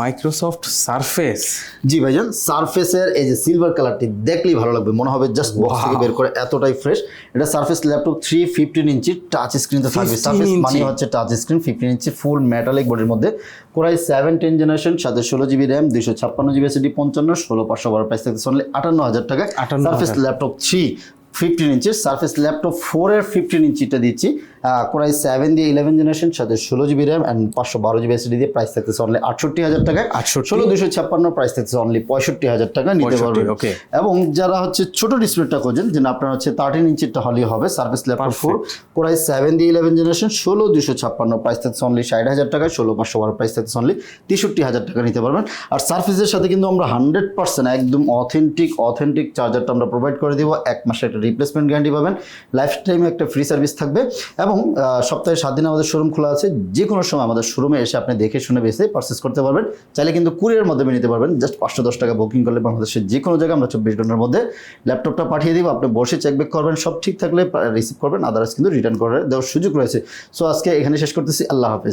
Microsoft surface. জি ভাইজান, সারফেসের এই যে সিলভার কালারটি দেখলেই ভালো লাগবে, মনে হবে জাস্ট বক্স থেকে বের করে, এতটাই ফ্রেশ। এটা সারফেস ল্যাপটপ 3 15 ইঞ্চি টাচ স্ক্রিন তো থাকবে। 15 সারফেস ইঞ্চি। মানে হচ্ছে টাচ স্ক্রিন, 15 ইঞ্চি ফুল মেটালিক বডির মধ্যে, কোরাই 7 10 জেনারেশন, সাথে 16 GB RAM, 256 GB SSD, 55 16,512 price থাকছে অনলি 58,000 টাকায়। 58,000 সারফেস ল্যাপটপ 3 15 ইঞ্চির, সারফেস ল্যাপটপ 4 এর 15 ইঞ্চিটা দিচ্ছি, কোরাই 7 দিয়ে 11 জেনারেশন, সাথে 16 GB RAM and 512 GB SSD দিয়ে, প্রাইস থাকতেছে অনলি 68,000 টাকায়। 16,256 প্রাইস থাকছে অনলি 65,000 টাকা, নিতে 65, পারবেন। okay. এবং যারা হচ্ছে ছোট ডিসপ্লেটা খোঁজেন, যে আপনার হচ্ছে 13 ইঞ্চিটা হলেই হবে, সার্ভিস ল্যাপটপ 4 কোরাই 7 দিয়ে 11 জেনারেশন, 16,256 প্রাইস থাকছে অনলি 60,000 টাকায়, 16,512 প্রাইস থাকছে অনলি 63,000 টাকা, নিতে পারবেন। আর সার্ভিসের সাথে কিন্তু আমরা 100% একদম অথেন্টিক চার্জারটা আমরা প্রোভাইড করে দিব। 1 মাসের একটা রিপ্লেসমেন্ট গ্যারান্টি পাবেন, লাইফ টাইমে একটা ফ্রি সার্ভিস থাকবে, এবং সপ্তাহে 7 দিন আমাদের শোরুম খোলা আছে। যে কোনো সময় আমাদের শোরুমে এসে আপনি দেখে শুনে বেছে পারচেস করতে পারবেন। চাইলে কিন্তু কুরিয়ার মাধ্যমে নিতে পারবেন, জাস্ট 510 টাকা বুকিং করলে বাংলাদেশের যে কোনো জায়গায় আমরা 24 ঘন্টার মধ্যে ল্যাপটপটা পাঠিয়ে দিব। আপনি বসে চেক ব্যাক করবেন, সব ঠিক থাকলে রিসিভ করবেন, আদারওয়াইজ কিন্তু রিটার্ন করে দেওয়ার সুযোগ রয়েছে। সো আজকে এখানে শেষ করতেছি, আল্লাহ হাফেজ।